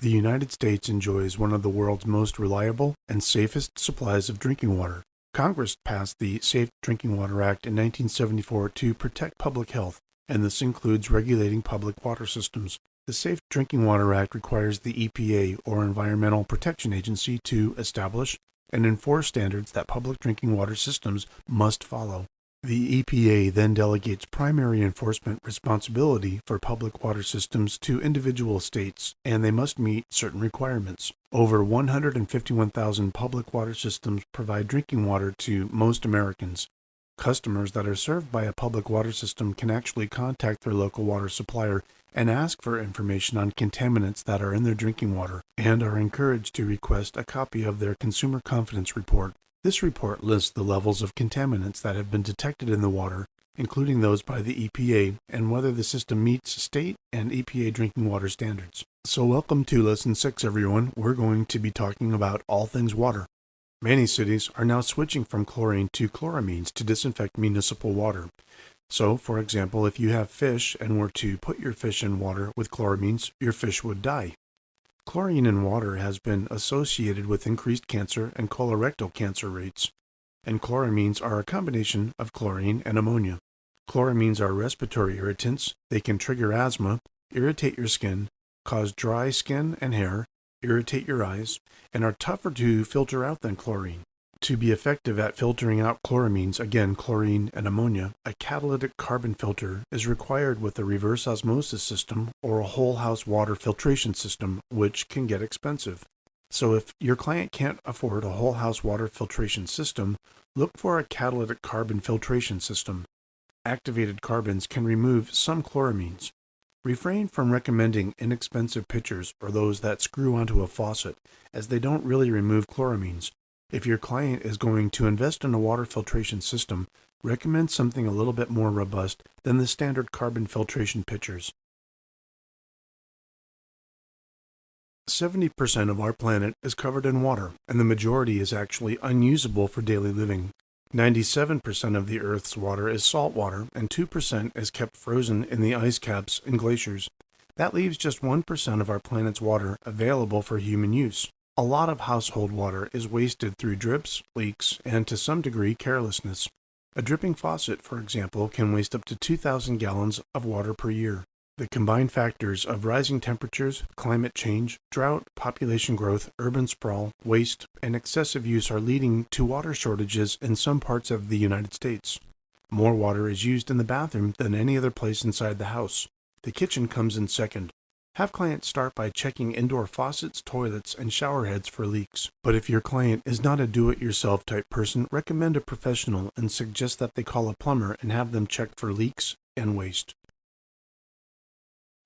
The United States enjoys one of the world's most reliable and safest supplies of drinking water. Congress passed the Safe Drinking Water Act in 1974 to protect public health, and this includes regulating public water systems. The Safe Drinking Water Act requires the EPA, or Environmental Protection Agency, to establish and enforce standards that public drinking water systems must follow. The EPA then delegates primary enforcement responsibility for public water systems to individual states, and they must meet certain requirements. Over 151,000 public water systems provide drinking water to most Americans. Customers that are served by a public water system can actually contact their local water supplier and ask for information on contaminants that are in their drinking water, and are encouraged to request a copy of their Consumer Confidence Report. This report lists the levels of contaminants that have been detected in the water, including those by the EPA, and whether the system meets state and EPA drinking water standards. So welcome to Lesson 6, everyone. We're going to be talking about all things water. Many cities are now switching from chlorine to chloramines to disinfect municipal water. So, for example, if you have fish and were to put your fish in water with chloramines, your fish would die. Chlorine in water has been associated with increased cancer and colorectal cancer rates, and chloramines are a combination of chlorine and ammonia. Chloramines are respiratory irritants. They can trigger asthma, irritate your skin, cause dry skin and hair, irritate your eyes, and are tougher to filter out than chlorine. To be effective at filtering out chloramines, again chlorine and ammonia, a catalytic carbon filter is required with a reverse osmosis system or a whole house water filtration system, which can get expensive. So if your client can't afford a whole house water filtration system, look for a catalytic carbon filtration system. Activated carbons can remove some chloramines. Refrain from recommending inexpensive pitchers or those that screw onto a faucet, as they don't really remove chloramines. If your client is going to invest in a water filtration system, recommend something a little bit more robust than the standard carbon filtration pitchers. 70% of our planet is covered in water, and the majority is actually unusable for daily living. 97% of the Earth's water is salt water, and 2% is kept frozen in the ice caps and glaciers. That leaves just 1% of our planet's water available for human use. A lot of household water is wasted through drips, leaks, and to some degree carelessness. A dripping faucet, for example, can waste up to 2,000 gallons of water per year. The combined factors of rising temperatures, climate change, drought, population growth, urban sprawl, waste, and excessive use are leading to water shortages in some parts of the United States. More water is used in the bathroom than any other place inside the house. The kitchen comes in second. Have clients start by checking indoor faucets, toilets, and shower heads for leaks. But if your client is not a do-it-yourself type person, recommend a professional and suggest that they call a plumber and have them check for leaks and waste.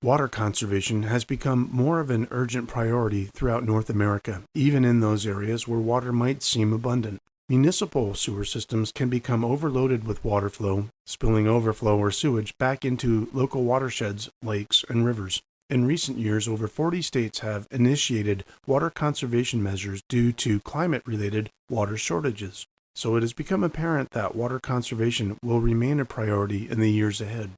Water conservation has become more of an urgent priority throughout North America, even in those areas where water might seem abundant. Municipal sewer systems can become overloaded with water flow, spilling overflow or sewage back into local watersheds, lakes, and rivers. In recent years, over 40 states have initiated water conservation measures due to climate-related water shortages. So it has become apparent that water conservation will remain a priority in the years ahead.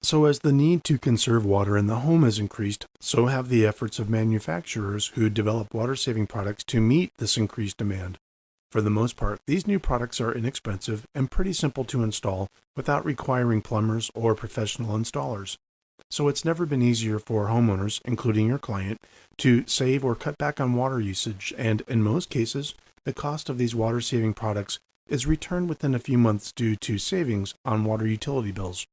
So as the need to conserve water in the home has increased, so have the efforts of manufacturers who develop water-saving products to meet this increased demand. For the most part, these new products are inexpensive and pretty simple to install without requiring plumbers or professional installers. So it's never been easier for homeowners, including your client, to save or cut back on water usage, and in most cases, the cost of these water-saving products is returned within a few months due to savings on water utility bills.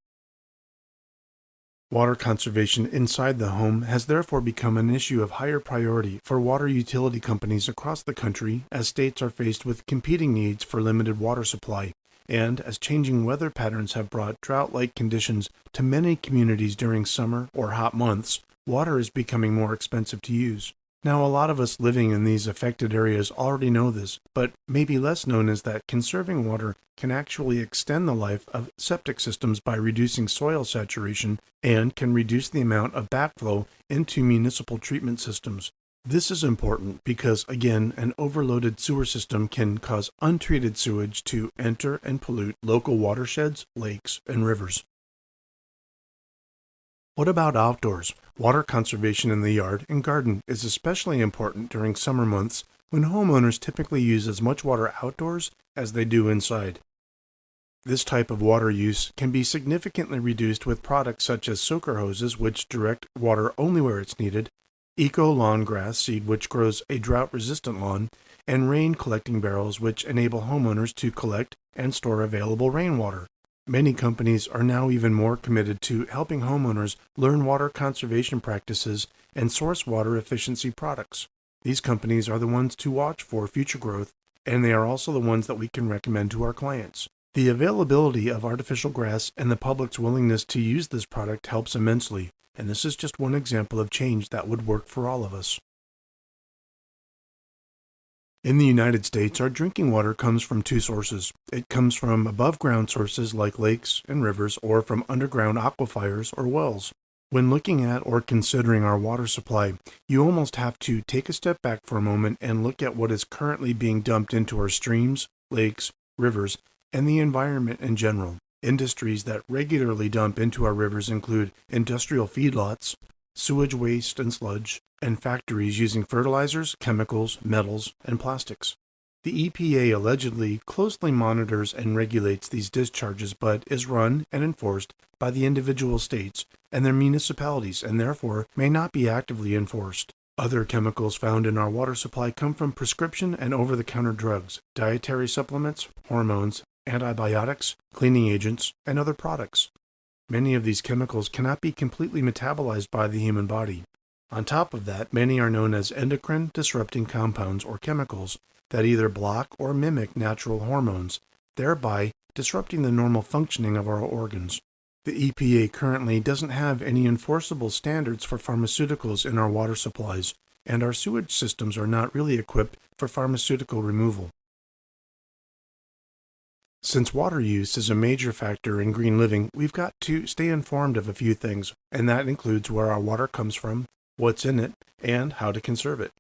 Water conservation inside the home has therefore become an issue of higher priority for water utility companies across the country as states are faced with competing needs for limited water supply, and as changing weather patterns have brought drought-like conditions to many communities during summer or hot months. Water is becoming more expensive to use. Now, a lot of us living in these affected areas already know this, but maybe less known is that conserving water can actually extend the life of septic systems by reducing soil saturation and can reduce the amount of backflow into municipal treatment systems. This is important because, again, an overloaded sewer system can cause untreated sewage to enter and pollute local watersheds, lakes, and rivers. What about outdoors? Water conservation in the yard and garden is especially important during summer months when homeowners typically use as much water outdoors as they do inside. This type of water use can be significantly reduced with products such as soaker hoses, which direct water only where it's needed, eco lawn grass seed, which grows a drought-resistant lawn, and rain collecting barrels, which enable homeowners to collect and store available rainwater. Many companies are now even more committed to helping homeowners learn water conservation practices and source water efficiency products. These companies are the ones to watch for future growth, and they are also the ones that we can recommend to our clients. The availability of artificial grass and the public's willingness to use this product helps immensely, and this is just one example of change that would work for all of us. In the United States, our drinking water comes from two sources. It comes from above-ground sources like lakes and rivers, or from underground aquifers or wells. When looking at or considering our water supply, you almost have to take a step back for a moment and look at what is currently being dumped into our streams, lakes, rivers, and the environment in general. Industries that regularly dump into our rivers include industrial feedlots, sewage waste and sludge, and factories using fertilizers, chemicals, metals, and plastics. The EPA allegedly closely monitors and regulates these discharges, but is run and enforced by the individual states and their municipalities, and therefore may not be actively enforced. Other chemicals found in our water supply come from prescription and over-the-counter drugs, dietary supplements, hormones, antibiotics, cleaning agents, and other products. Many of these chemicals cannot be completely metabolized by the human body. On top of that, many are known as endocrine disrupting compounds or chemicals that either block or mimic natural hormones, thereby disrupting the normal functioning of our organs. The EPA currently doesn't have any enforceable standards for pharmaceuticals in our water supplies, and our sewage systems are not really equipped for pharmaceutical removal. Since water use is a major factor in green living, we've got to stay informed of a few things, and that includes where our water comes from, what's in it, and how to conserve it.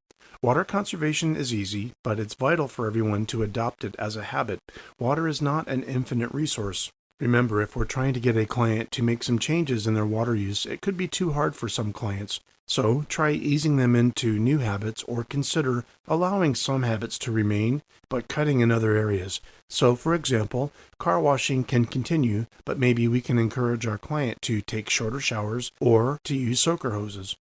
Water conservation is easy, but it's vital for everyone to adopt it as a habit. Water is not an infinite resource. Remember, if we're trying to get a client to make some changes in their water use, it could be too hard for some clients. So try easing them into new habits, or consider allowing some habits to remain, but cutting in other areas. So, for example, car washing can continue, but maybe we can encourage our client to take shorter showers or to use soaker hoses.